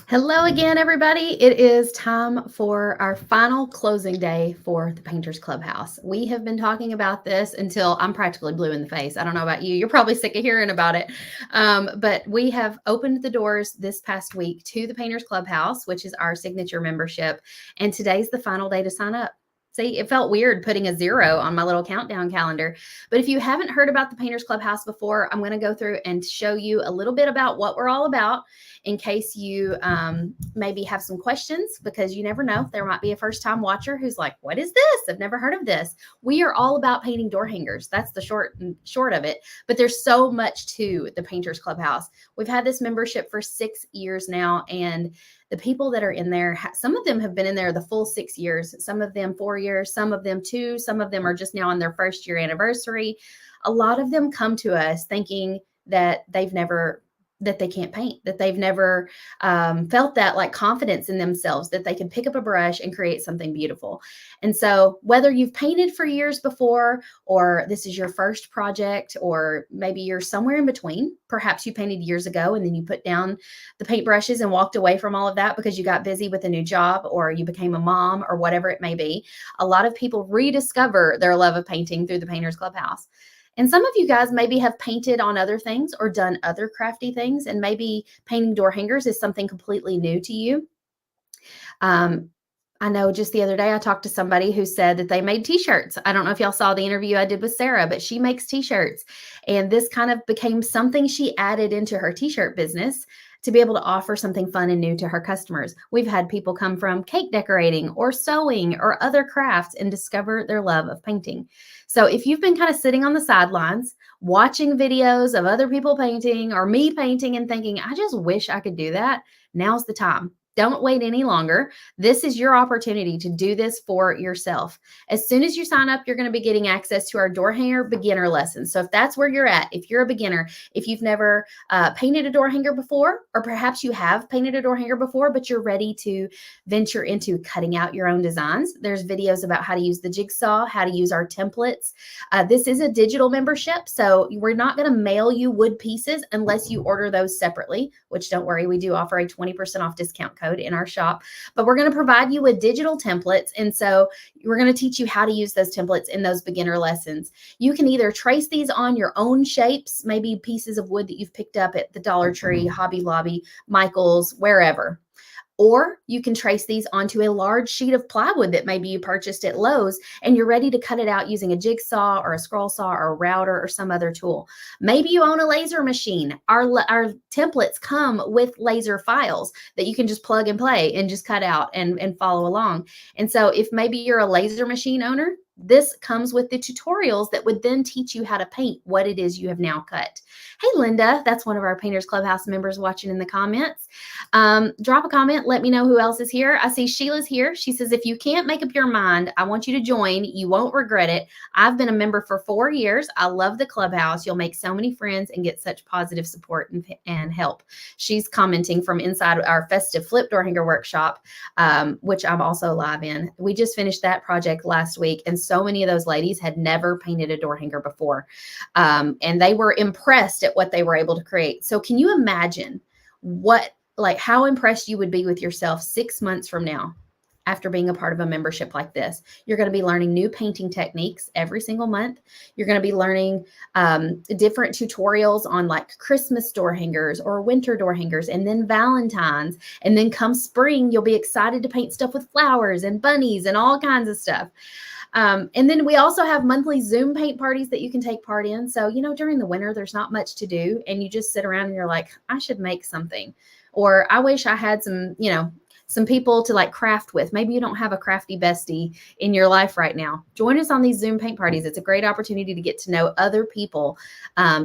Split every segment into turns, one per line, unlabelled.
Hello again, everybody. It is time for our final closing day for the Painters Clubhouse. We have been talking about this until I'm practically blue in the face. I don't know about you. You're probably sick of hearing about it. But we have opened the doors this past week to the Painters Clubhouse, which is our signature membership. And today's the final day to sign up. See, it felt weird putting a 0 on my little countdown calendar. But if you haven't heard about the Painters Clubhouse before, I'm going to go through and show you a little bit about what we're all about in case you maybe have some questions, because you never know. There might be a first time watcher who's like, what is this? I've never heard of this. We are all about painting door hangers. That's the short of it. But there's so much to the Painters Clubhouse. We've had this membership for 6 years now, and the people that are in there, some of them have been in there the full 6 years, some of them 4 years, some of them 2, some of them are just now on their first year anniversary. A lot of them come to us thinking that they can't paint, that they've never felt that like confidence in themselves, that they can pick up a brush and create something beautiful. And so whether you've painted for years before, or this is your first project, or maybe you're somewhere in between, perhaps you painted years ago and then you put down the paintbrushes and walked away from all of that because you got busy with a new job, or you became a mom, or whatever it may be. A lot of people rediscover their love of painting through the Painters Clubhouse. And some of you guys maybe have painted on other things or done other crafty things, and maybe painting door hangers is something completely new to you. I know just the other day I talked to somebody who said that they made t-shirts. I don't know if y'all saw the interview I did with Sarah, but she makes t-shirts. And this kind of became something she added into her t-shirt business to be able to offer something fun and new to her customers. We've had people come from cake decorating or sewing or other crafts and discover their love of painting. So if you've been kind of sitting on the sidelines, watching videos of other people painting or me painting and thinking, I just wish I could do that, now's the time. Don't wait any longer. This is your opportunity to do this for yourself. As soon as you sign up, you're going to be getting access to our door hanger beginner lessons. So if that's where you're at, if you're a beginner, if you've never painted a door hanger before, or perhaps you have painted a door hanger before, but you're ready to venture into cutting out your own designs, there's videos about how to use the jigsaw, how to use our templates. This is a digital membership, so we're not going to mail you wood pieces unless you order those separately, which don't worry, we do offer a 20% off discount code in our shop, but we're going to provide you with digital templates. And so we're going to teach you how to use those templates in those beginner lessons. You can either trace these on your own shapes, maybe pieces of wood that you've picked up at the Dollar Tree, Hobby Lobby, Michael's, wherever. Or you can trace these onto a large sheet of plywood that maybe you purchased at Lowe's, and you're ready to cut it out using a jigsaw or a scroll saw or a router or some other tool. Maybe you own a laser machine. Our templates come with laser files that you can just plug and play and just cut out and follow along. And so if maybe you're a laser machine owner, this comes with the tutorials that would then teach you how to paint what it is you have now cut. Hey, Linda, that's one of our Painters Clubhouse members watching in the comments. Drop a comment. Let me know who else is here. I see Sheila's here. She says, if you can't make up your mind, I want you to join. You won't regret it. I've been a member for 4 years. I love the Clubhouse. You'll make so many friends and get such positive support and help. She's commenting from inside our festive flip door hanger workshop, which I'm also live in. We just finished that project last week, and so many of those ladies had never painted a door hanger before. And they were impressed at what they were able to create. So can you imagine how impressed you would be with yourself 6 months from now after being a part of a membership like this? You're going to be learning new painting techniques every single month. You're going to be learning different tutorials on like Christmas door hangers or winter door hangers, and then Valentine's. And then come spring, you'll be excited to paint stuff with flowers and bunnies and all kinds of stuff. And then we also have monthly Zoom paint parties that you can take part in. So, during the winter, there's not much to do, and you just sit around and you're like, I should make something. Or I wish I had some people to like craft with. Maybe you don't have a crafty bestie in your life right now. Join us on these Zoom paint parties. It's a great opportunity to get to know other people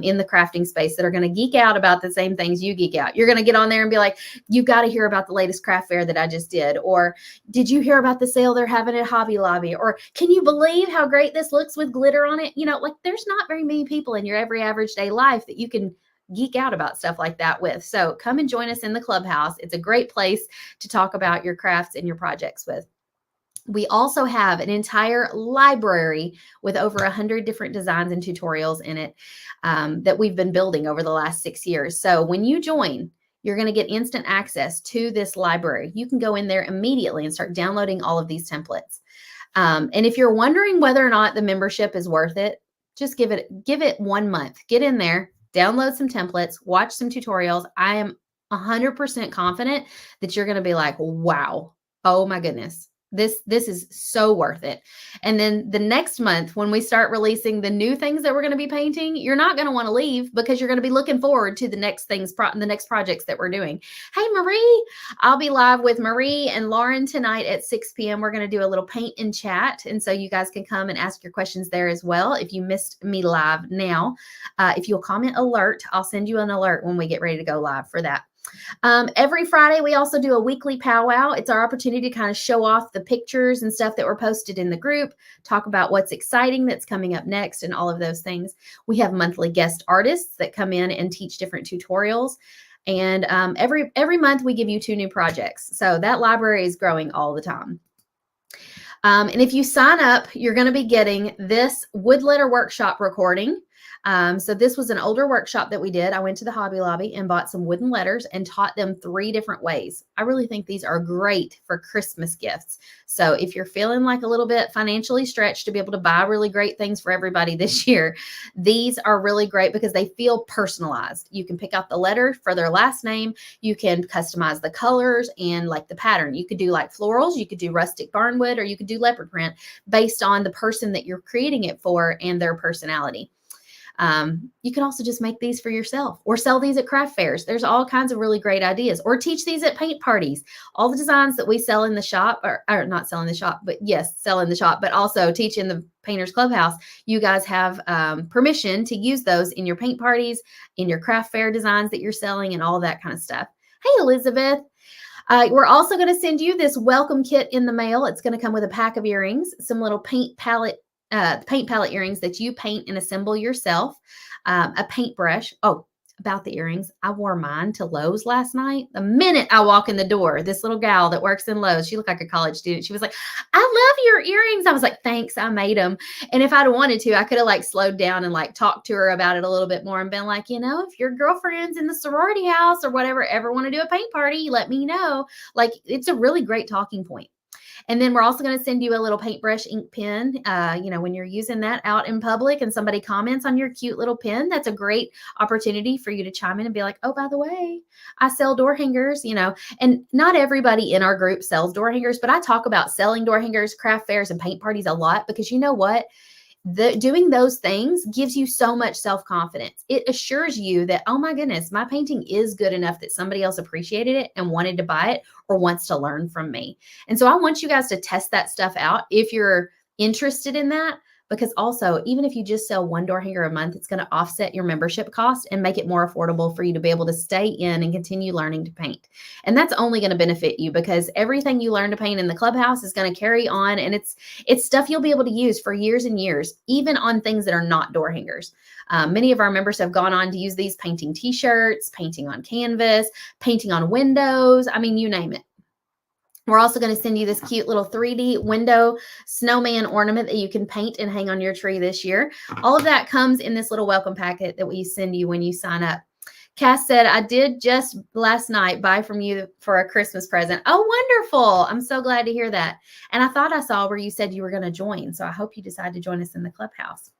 in the crafting space that are going to geek out about the same things you geek out. You're going to get on there and be like, you've got to hear about the latest craft fair that I just did. Or did you hear about the sale they're having at Hobby Lobby? Or can you believe how great this looks with glitter on it? There's not very many people in your every average day life that you can geek out about stuff like that with. So come and join us in the Clubhouse. It's a great place to talk about your crafts and your projects with. We also have an entire library with over 100 different designs and tutorials in it that we've been building over the last 6 years. So when you join, you're going to get instant access to this library. You can go in there immediately and start downloading all of these templates. And if you're wondering whether or not the membership is worth it, just give it 1 month. Get in there, download some templates, watch some tutorials. I am 100% confident that you're going to be like, wow, oh my goodness. This is so worth it. And then the next month, when we start releasing the new things that we're going to be painting, you're not going to want to leave because you're going to be looking forward to the next things, the next projects that we're doing. Hey, Marie, I'll be live with Marie and Lauren tonight at 6 p.m. We're going to do a little paint and chat. And so you guys can come and ask your questions there as well. If you missed me live now, if you'll comment alert, I'll send you an alert when we get ready to go live for that. Every Friday, we also do a weekly powwow. It's our opportunity to kind of show off the pictures and stuff that were posted in the group, talk about what's exciting that's coming up next and all of those things. We have monthly guest artists that come in and teach different tutorials. And every month we give you 2 new projects. So that library is growing all the time. And if you sign up, you're going to be getting this wood letter workshop recording. So this was an older workshop that we did. I went to the Hobby Lobby and bought some wooden letters and taught them 3 different ways. I really think these are great for Christmas gifts. So if you're feeling like a little bit financially stretched to be able to buy really great things for everybody this year, these are really great because they feel personalized. You can pick out the letter for their last name. You can customize the colors and like the pattern. You could do like florals, you could do rustic barnwood, or you could do leopard print based on the person that you're creating it for and their personality. You can also just make these for yourself or sell these at craft fairs. There's all kinds of really great ideas, or teach these at paint parties. All the designs that we sell in the shop, or not sell in the shop, but yes, sell in the shop, but also teach in the Painters Clubhouse. You guys have permission to use those in your paint parties, in your craft fair designs that you're selling, and all that kind of stuff. Hey, Elizabeth. We're also going to send you this welcome kit in the mail. It's going to come with a pack of earrings, some little paint palette earrings that you paint and assemble yourself, a paintbrush. Oh, about the earrings, I wore mine to Lowe's last night. The minute I walk in the door, this little gal that works in Lowe's, she looked like a college student. She was like, I love your earrings. I was like, thanks, I made them. And if I'd wanted to, I could have like slowed down and like talked to her about it a little bit more and been like, if your girlfriends in the sorority house or whatever ever want to do a paint party, let me know. Like, it's a really great talking point. And then we're also going to send you a little paintbrush ink pen. When you're using that out in public and somebody comments on your cute little pen, that's a great opportunity for you to chime in and be like, oh, by the way, I sell door hangers, and not everybody in our group sells door hangers, but I talk about selling door hangers, craft fairs, and paint parties a lot because you know what? Doing those things gives you so much self-confidence. It assures you that, oh my goodness, my painting is good enough that somebody else appreciated it and wanted to buy it or wants to learn from me. And so I want you guys to test that stuff out if you're interested in that, because also, even if you just sell 1 door hanger a month, it's going to offset your membership cost and make it more affordable for you to be able to stay in and continue learning to paint. And that's only going to benefit you because everything you learn to paint in the clubhouse is going to carry on, and it's stuff you'll be able to use for years and years, even on things that are not door hangers. Many of our members have gone on to use these painting t-shirts, painting on canvas, painting on windows. I mean, you name it. We're also going to send you this cute little 3D window snowman ornament that you can paint and hang on your tree this year. All of that comes in this little welcome packet that we send you when you sign up. Cass said, I did just last night buy from you for a Christmas present. Oh, wonderful. I'm so glad to hear that. And I thought I saw where you said you were going to join. So I hope you decide to join us in the clubhouse.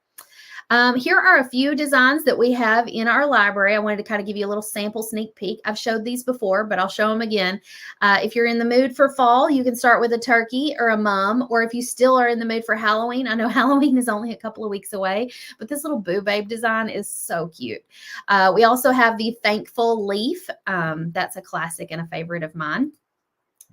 Here are a few designs that we have in our library. I wanted to kind of give you a little sample sneak peek. I've showed these before, but I'll show them again. If you're in the mood for fall, you can start with a turkey or a mum, or if you still are in the mood for Halloween, I know Halloween is only a couple of weeks away, but this little boo babe design is so cute. We also have the thankful leaf. That's a classic and a favorite of mine.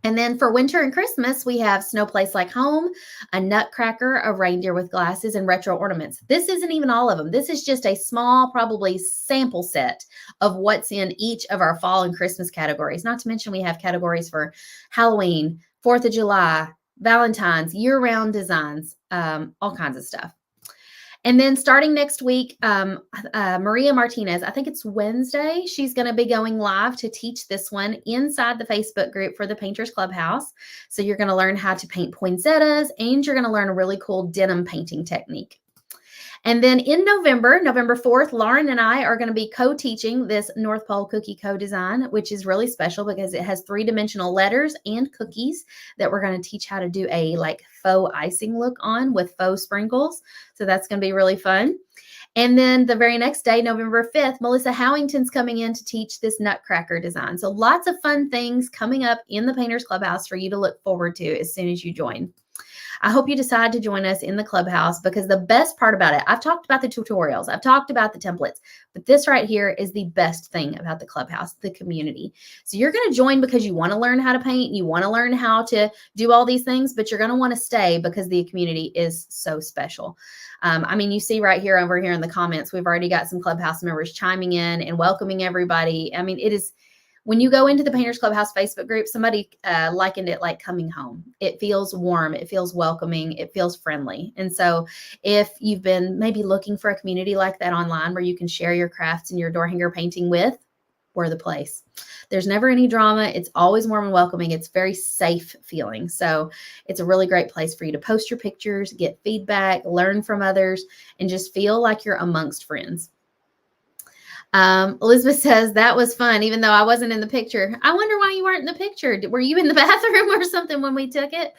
And then for winter and Christmas, we have Snow Place Like Home, a nutcracker, a reindeer with glasses, and retro ornaments. This isn't even all of them. This is just a small, probably sample set of what's in each of our fall and Christmas categories. Not to mention we have categories for Halloween, 4th of July, Valentine's, year-round designs, all kinds of stuff. And then starting next week, Maria Martinez, I think it's Wednesday, she's going to be going live to teach this one inside the Facebook group for the Painters Clubhouse. So you're going to learn how to paint poinsettias, and you're going to learn a really cool denim painting technique. And then in November, November 4th, Lauren and I are going to be co-teaching this North Pole cookie co-design, which is really special because it has 3-dimensional letters and cookies that we're going to teach how to do a like faux icing look on with faux sprinkles. So that's going to be really fun. And then the very next day, November 5th, Melissa Howington's coming in to teach this nutcracker design. So lots of fun things coming up in the Painters Clubhouse for you to look forward to as soon as you join. I hope you decide to join us in the Clubhouse, because the best part about it, I've talked about the tutorials, I've talked about the templates, but this right here is the best thing about the Clubhouse, the community. So you're going to join because you want to learn how to paint, you want to learn how to do all these things, but you're going to want to stay because the community is so special. I mean, you see right here over here in the comments, we've already got some Clubhouse members chiming in and welcoming everybody. I mean, it is, when you go into the Painters Clubhouse Facebook group, somebody likened it like coming home. It feels warm. It feels welcoming. It feels friendly. And so if you've been maybe looking for a community like that online where you can share your crafts and your door hanger painting with, we're the place. There's never any drama. It's always warm and welcoming. It's very safe feeling. So it's a really great place for you to post your pictures, get feedback, learn from others, and just feel like you're amongst friends. Elizabeth says that was fun, even though I wasn't in the picture. I wonder why you weren't in the picture. Were you in the bathroom or something when we took it?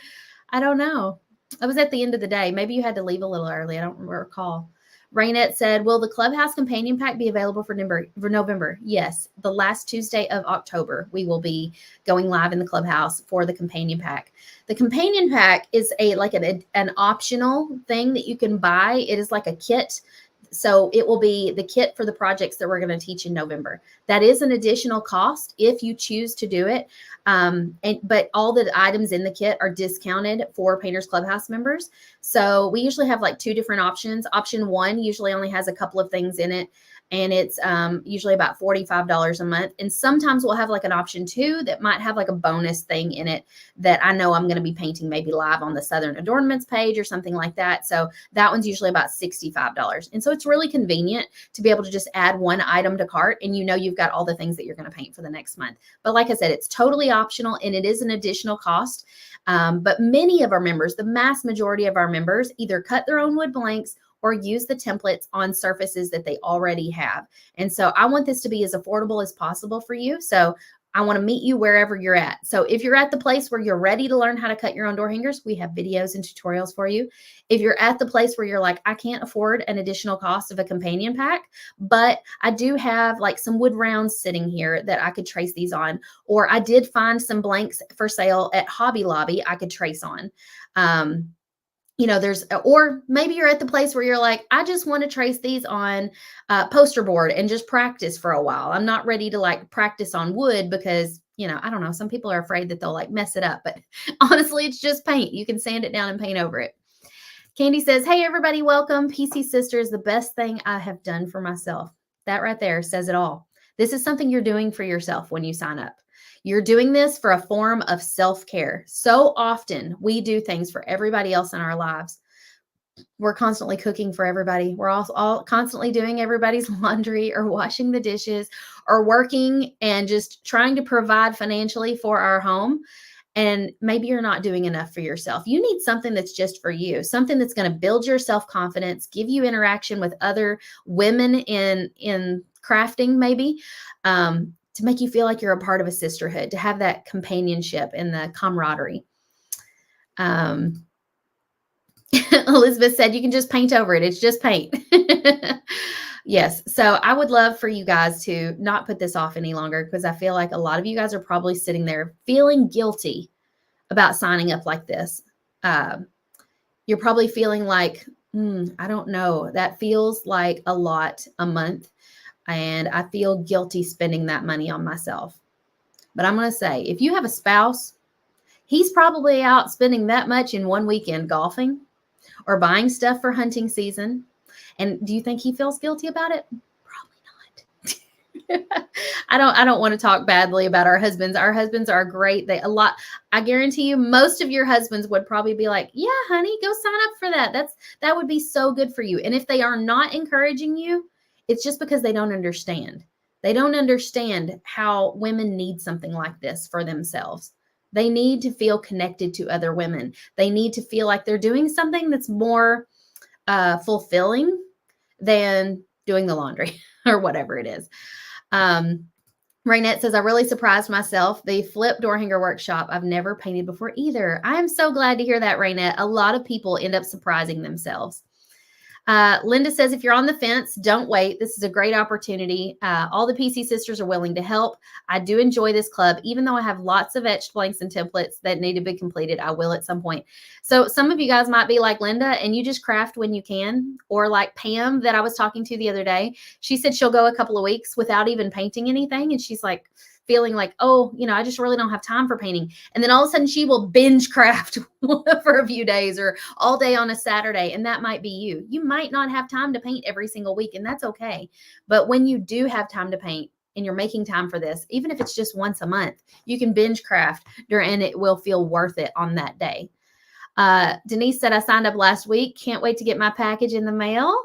I don't know. I was at the end of the day. Maybe you had to leave a little early. I don't recall. Rainette said, will the Clubhouse Companion Pack be available for November? Yes. The last Tuesday of October, we will be going live in the Clubhouse for the Companion Pack. The Companion Pack is an optional thing that you can buy. It is like a kit. So it will be the kit for the projects that we're going to teach in November. That is an additional cost if you choose to do it. But all the items in the kit are discounted for Painters Clubhouse members. So we usually have like 2 different options. Option 1 usually only has a couple of things in it, and it's usually about $45 a month. And sometimes we'll have like an option 2 that might have like a bonus thing in it that I know I'm going to be painting maybe live on the Southern Adornments page or something like that. So that one's usually about $65. And so it's really convenient to be able to just add one item to cart, and you know you've got all the things that you're going to paint for the next month. But like I said, it's totally optional and it is an additional cost. But many of our members, the mass majority of our members, either cut their own wood blanks or use the templates on surfaces that they already have. And so I want this to be as affordable as possible for you. So I want to meet you wherever you're at. So if you're at the place where you're ready to learn how to cut your own door hangers, we have videos and tutorials for you. If you're at the place where you're like, I can't afford an additional cost of a companion pack, but I do have like some wood rounds sitting here that I could trace these on, or I did find some blanks for sale at Hobby Lobby I could trace on. Or maybe you're at the place where you're like, I just want to trace these on poster board and just practice for a while. I'm not ready to like practice on wood because, I don't know, some people are afraid that they'll like mess it up, but honestly, it's just paint. You can sand it down and paint over it. Candy says, hey, everybody, welcome. PC Sister is the best thing I have done for myself. That right there says it all. This is something you're doing for yourself when you sign up. You're doing this for a form of self-care. So often we do things for everybody else in our lives. We're constantly cooking for everybody. We're all constantly doing everybody's laundry or washing the dishes or working and just trying to provide financially for our home. And maybe you're not doing enough for yourself. You need something that's just for you, something that's going to build your self-confidence, give you interaction with other women in crafting, maybe, to make you feel like you're a part of a sisterhood, to have that companionship and the camaraderie. Elizabeth said, you can just paint over it. It's just paint. Yes. So I would love for you guys to not put this off any longer, because I feel like a lot of you guys are probably sitting there feeling guilty about signing up like this. You're probably feeling like, I don't know, that feels like a lot a month. And I feel guilty spending that money on myself. But I'm going to say, if you have a spouse, he's probably out spending that much in one weekend golfing or buying stuff for hunting season. And do you think he feels guilty about it? Probably not. I don't want to talk badly about our husbands. Our husbands are great. I guarantee you, most of your husbands would probably be like, yeah, honey, go sign up for that. That would be so good for you. And if they are not encouraging you, it's just because they don't understand. They don't understand how women need something like this for themselves. They need to feel connected to other women. They need to feel like they're doing something that's more fulfilling than doing the laundry or whatever it is. Raynette says, I really surprised myself. The flip door hanger workshop, I've never painted before either. I am so glad to hear that, Raynette. A lot of people end up surprising themselves. Linda says, if you're on the fence, don't wait. This is a great opportunity. All the PC sisters are willing to help. I do enjoy this club. Even though I have lots of etched blanks and templates that need to be completed, I will at some point. So some of you guys might be like Linda and you just craft when you can, or like Pam that I was talking to the other day. She said she'll go a couple of weeks without even painting anything. And she's like, feeling like, oh, I just really don't have time for painting. And then all of a sudden she will binge craft for a few days or all day on a Saturday. And that might be you. You might not have time to paint every single week, and that's okay. But when you do have time to paint and you're making time for this, even if it's just once a month, you can binge craft and it will feel worth it on that day. Denise said, I signed up last week. Can't wait to get my package in the mail.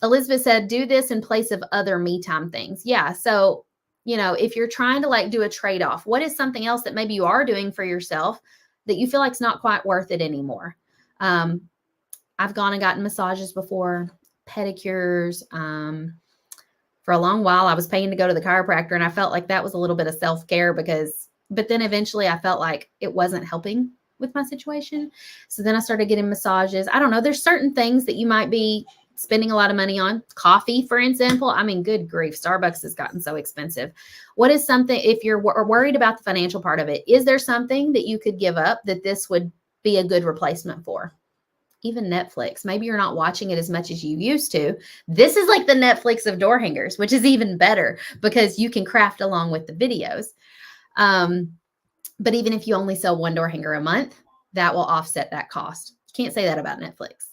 Elizabeth said, do this in place of other me time things. Yeah. So if you're trying to like do a trade-off, what is something else that maybe you are doing for yourself that you feel like it's not quite worth it anymore? I've gone and gotten massages before, pedicures. For a long while, I was paying to go to the chiropractor, and I felt like that was a little bit of self-care but then eventually I felt like it wasn't helping with my situation. So then I started getting massages. I don't know. There's certain things that you might be spending a lot of money on. Coffee, for example. I mean, good grief, Starbucks has gotten so expensive. What is something, if you're worried about the financial part of it, is there something that you could give up that this would be a good replacement for? Even Netflix. Maybe you're not watching it as much as you used to. This is like the Netflix of door hangers, which is even better because you can craft along with the videos. But even if you only sell one door hanger a month, that will offset that cost. Can't say that about Netflix.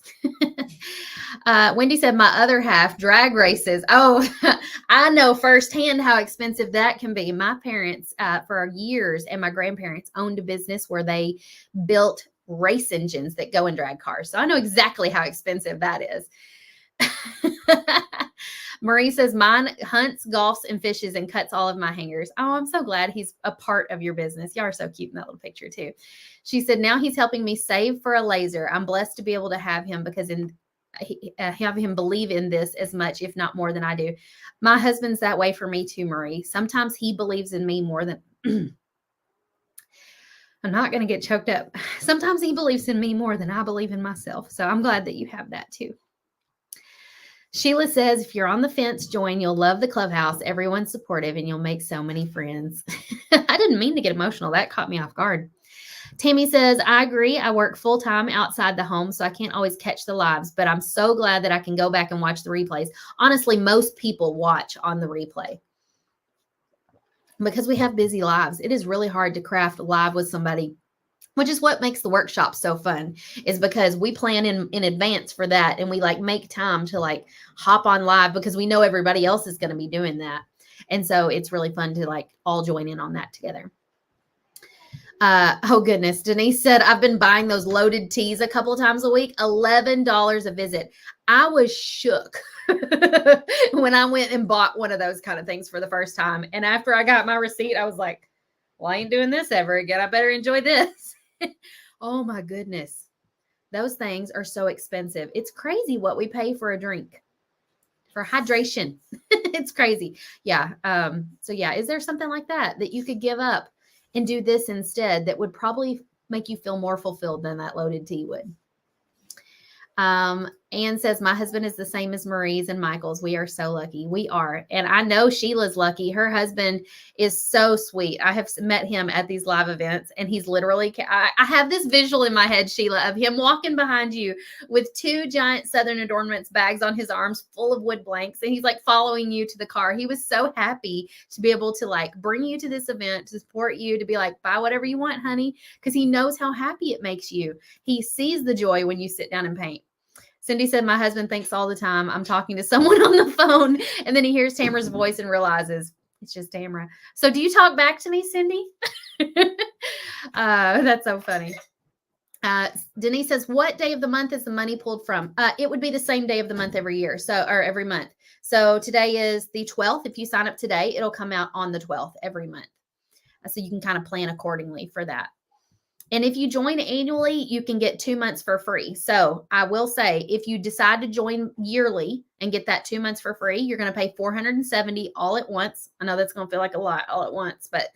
Wendy said, my other half, drag races. Oh, I know firsthand how expensive that can be. My parents, for years, and my grandparents owned a business where they built race engines that go in drag cars. So I know exactly how expensive that is. Marie says, mine hunts, golfs, and fishes and cuts all of my hangers. Oh, I'm so glad he's a part of your business. Y'all are so cute in that little picture too. She said, now he's helping me save for a laser. I'm blessed to be able to have him because have him believe in this as much, if not more than I do. My husband's that way for me too, Marie. Sometimes he believes in me more than I'm not going to get choked up. Sometimes he believes in me more than I believe in myself. So I'm glad that you have that too. Sheila says, if you're on the fence, join. You'll love the Clubhouse. Everyone's supportive and you'll make so many friends. I didn't mean to get emotional. That caught me off guard. Tammy says, I agree. I work full-time outside the home, so I can't always catch the lives, but I'm so glad that I can go back and watch the replays. Honestly, most people watch on the replay because we have busy lives. It is really hard to craft live with somebody, which is what makes the workshop so fun, is because we plan in advance for that. And we like make time to like hop on live because we know everybody else is going to be doing that. And so it's really fun to like all join in on that together. Oh goodness. Denise said, I've been buying those loaded teas a couple of times a week, $11 a visit. I was shook when I went and bought one of those kind of things for the first time. And after I got my receipt, I was like, well, I ain't doing this ever again. I better enjoy this. Oh my goodness. Those things are so expensive. It's crazy what we pay for a drink, for hydration. It's crazy. Yeah. So yeah, is there something like that you could give up and do this instead that would probably make you feel more fulfilled than that loaded tea would? Anne says, my husband is the same as Marie's and Michael's. We are so lucky. We are. And I know Sheila's lucky. Her husband is so sweet. I have met him at these live events, and he's literally, I have this visual in my head, Sheila, of him walking behind you with two giant Southern Adornments bags on his arms full of wood blanks. And he's like following you to the car. He was so happy to be able to like bring you to this event, to support you, to be like, buy whatever you want, honey. Because he knows how happy it makes you. He sees the joy when you sit down and paint. Cindy said, my husband thinks all the time I'm talking to someone on the phone, and then he hears Tamara's voice and realizes it's just Tamara. So do you talk back to me, Cindy? That's so funny. Denise says, what day of the month is the money pulled from? It would be the same day of the month every year. Or every month. So today is the 12th. If you sign up today, it'll come out on the 12th every month. So you can kind of plan accordingly for that. And if you join annually, you can get 2 months for free. So I will say, if you decide to join yearly and get that 2 months for free, you're going to pay $470 all at once. I know that's going to feel like a lot all at once, but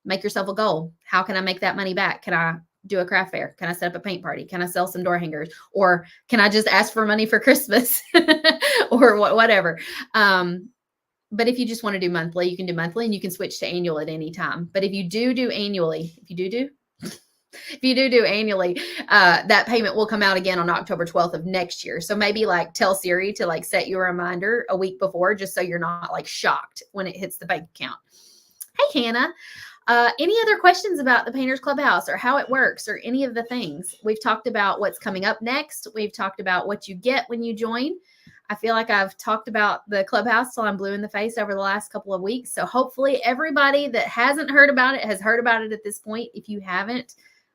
make yourself a goal. How can I make that money back? Can I do a craft fair? Can I set up a paint party? Can I sell some door hangers? Or can I just ask for money for Christmas or whatever? But if you just want to do monthly, you can do monthly, and you can switch to annual at any time. But if you do annually, if you do annually, that payment will come out again on October 12th of next year. So maybe like tell Siri to like set you a reminder a week before, just so you're not like shocked when it hits the bank account. Hey, Hannah. Any other questions about the Painters Clubhouse or how it works or any of the things? We've talked about what's coming up next. We've talked about what you get when you join. I feel like I've talked about the Clubhouse till I'm blue in the face over the last couple of weeks. So hopefully everybody that hasn't heard about it has heard about it at this point. If you haven't,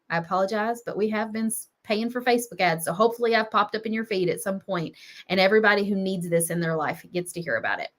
I apologize, but we have been paying for Facebook ads. So hopefully I've popped up in your feed at some point, and everybody who needs this in their life gets to hear about it.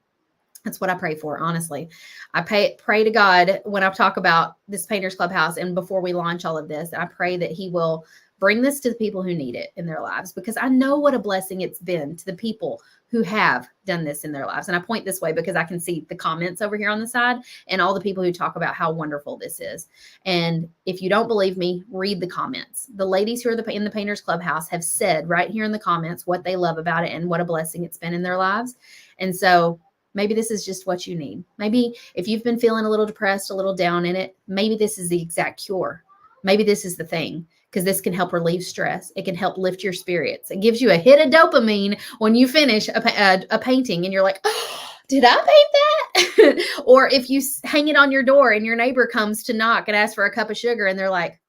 That's what I pray for, honestly. I pray to God when I talk about this Painters Clubhouse and before we launch all of this, I pray that he will bring this to the people who need it in their lives, because I know what a blessing it's been to the people who have done this in their lives. And I point this way because I can see the comments over here on the side and all the people who talk about how wonderful this is. And if you don't believe me, read the comments. The ladies who are in the Painters Clubhouse have said right here in the comments what they love about it and what a blessing it's been in their lives. And so maybe this is just what you need. Maybe if you've been feeling a little depressed, a little down in it, maybe this is the exact cure. Maybe this is the thing, because this can help relieve stress. It can help lift your spirits. It gives you a hit of dopamine when you finish a painting and you're like, oh, did I paint that? Or if you hang it on your door and your neighbor comes to knock and ask for a cup of sugar and they're like,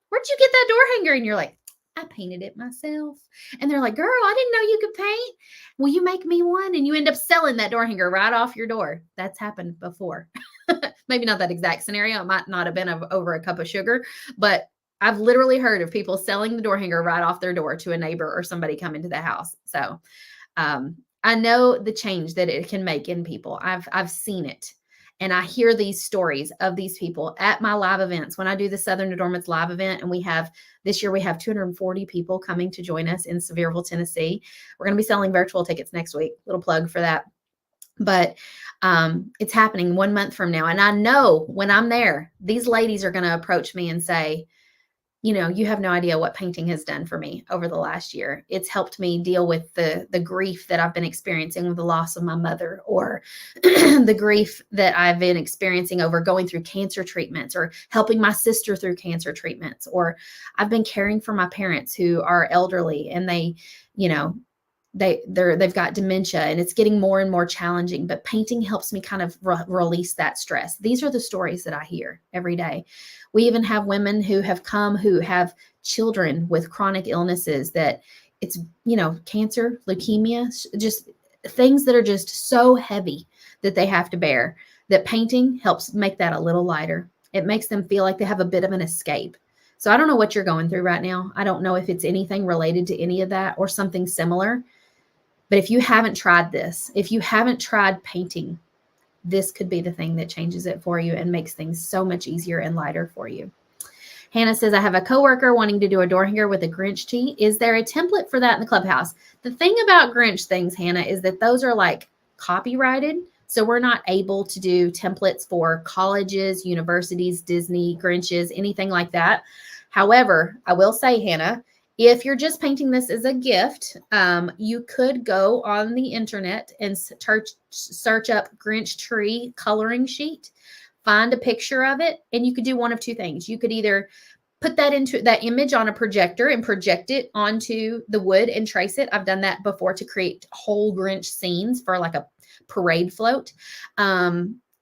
where'd you get that door hanger? And you're like, I painted it myself. And they're like, girl, I didn't know you could paint. Will you make me one? And you end up selling that door hanger right off your door. That's happened before. Maybe not that exact scenario. It might not have been over a cup of sugar, but I've literally heard of people selling the door hanger right off their door to a neighbor or somebody come into the house. So I know the change that it can make in people. I've seen it. And I hear these stories of these people at my live events. When I do the Southern Adornments live event, and this year we have 240 people coming to join us in Sevierville, Tennessee. We're going to be selling virtual tickets next week. Little plug for that. But it's happening 1 month from now. And I know when I'm there, these ladies are going to approach me and say, you know, you have no idea what painting has done for me over the last year. It's helped me deal with the grief that I've been experiencing with the loss of my mother, or the grief that I've been experiencing over going through cancer treatments, or helping my sister through cancer treatments, or I've been caring for my parents who are elderly and they, you know, they've got dementia and it's getting more and more challenging, but painting helps me kind of release that stress. These are the stories that I hear every day. We even have women who have come who have children with chronic illnesses that it's, you know, cancer, leukemia, just things that are just so heavy that they have to bear, that painting helps make that a little lighter. It makes them feel like they have a bit of an escape. So I don't know what you're going through right now. I don't know if it's anything related to any of that or something similar. But if you haven't tried this, if you haven't tried painting, this could be the thing that changes it for you and makes things so much easier and lighter for you. Hannah says, I have a coworker wanting to do a door hanger with a Grinch tee. Is there a template for that in the Clubhouse? The thing about Grinch things, Hannah, is that those are like copyrighted. So we're not able to do templates for colleges, universities, Disney, Grinches, anything like that. However, I will say, Hannah, if you're just painting this as a gift, you could go on the internet and search up Grinch tree coloring sheet, find a picture of it, and you could do one of two things. You could either put that image on a projector and project it onto the wood and trace it. I've done that before to create whole Grinch scenes for like a parade float.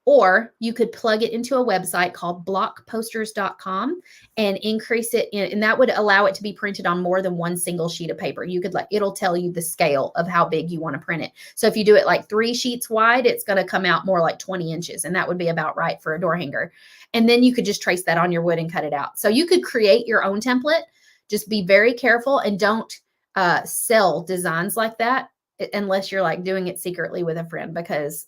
Or you could plug it into a website called blockposters.com and increase it and that would allow it to be printed on more than one single sheet of paper. You could it'll tell you the scale of how big you want to print it. So if you do it like 3 sheets wide, it's going to come out more like 20 inches, and that would be about right for a door hanger. And then you could just trace that on your wood and cut it out. So you could create your own template. Just be very careful and don't sell designs like that unless you're like doing it secretly with a friend, because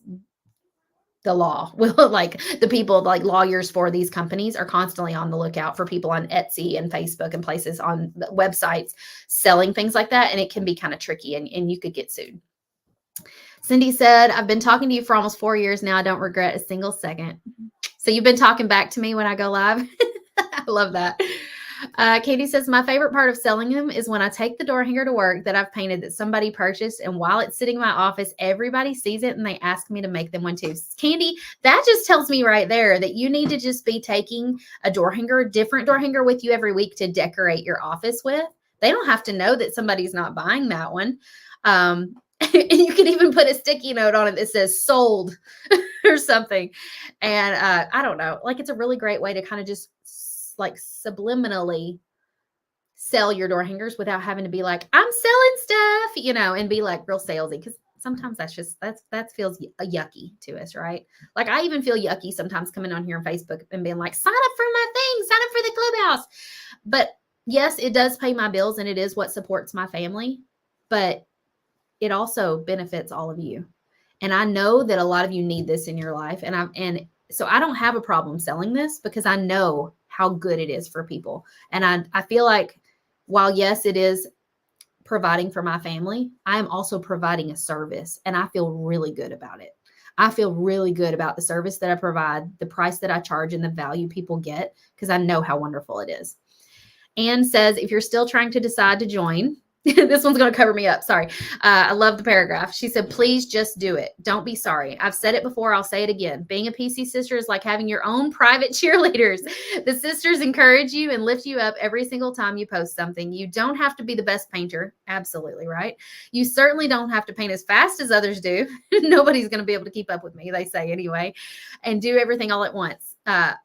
the law will like the people like lawyers for these companies are constantly on the lookout for people on Etsy and Facebook and places on websites selling things like that. And it can be kind of tricky and you could get sued. Cindy said, I've been talking to you for almost 4 years now. I don't regret a single second. So you've been talking back to me when I go live. I love that. Katie says, my favorite part of selling them is when I take the door hanger to work that I've painted that somebody purchased. And while it's sitting in my office, everybody sees it and they ask me to make them one too. Candy, that just tells me right there that you need to just be taking a different door hanger with you every week to decorate your office with. They don't have to know that somebody's not buying that one. And you can even put a sticky note on it that says sold or something. And I don't know, like it's a really great way to kind of just like subliminally sell your door hangers without having to be like, I'm selling stuff, you know, and be like real salesy. Cause sometimes that feels yucky to us, right? Like I even feel yucky sometimes coming on here on Facebook and being like, sign up for my thing, sign up for the Clubhouse. But yes, it does pay my bills and it is what supports my family, but it also benefits all of you. And I know that a lot of you need this in your life. And so I don't have a problem selling this because I know how good it is for people. And I feel like while yes, it is providing for my family, I am also providing a service and I feel really good about it. I feel really good about the service that I provide, the price that I charge and the value people get because I know how wonderful it is. Anne says, if you're still trying to decide to join, this one's going to cover me up. Sorry. I love the paragraph. She said, please just do it. Don't be sorry. I've said it before. I'll say it again. Being a PC sister is like having your own private cheerleaders. The sisters encourage you and lift you up every single time you post something. You don't have to be the best painter. Absolutely right. You certainly don't have to paint as fast as others do. Nobody's going to be able to keep up with me, they say anyway, and do everything all at once.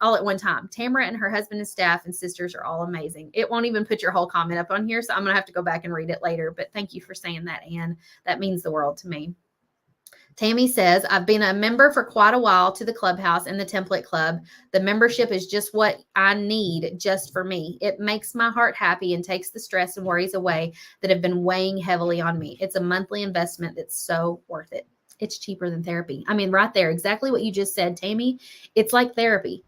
All at one time. Tamara and her husband and staff and sisters are all amazing. It won't even put your whole comment up on here, so I'm going to have to go back and read it later. But thank you for saying that, Anne. That means the world to me. Tammy says, I've been a member for quite a while to the Clubhouse and the Template Club. The membership is just what I need just for me. It makes my heart happy and takes the stress and worries away that have been weighing heavily on me. It's a monthly investment that's so worth it. It's cheaper than therapy. I mean, right there, exactly what you just said, Tammy. It's like therapy.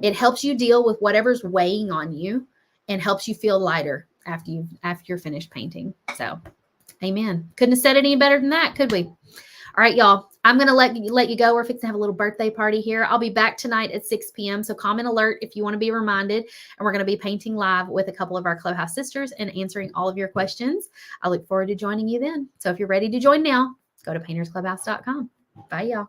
It helps you deal with whatever's weighing on you and helps you feel lighter after you're finished painting. So, amen. Couldn't have said it any better than that, could we? All right, y'all. I'm going to let you go. We're fixing to have a little birthday party here. I'll be back tonight at 6 p.m. So comment alert if you want to be reminded. And we're going to be painting live with a couple of our Clubhouse sisters and answering all of your questions. I look forward to joining you then. So if you're ready to join now, go to paintersclubhouse.com. Bye, y'all.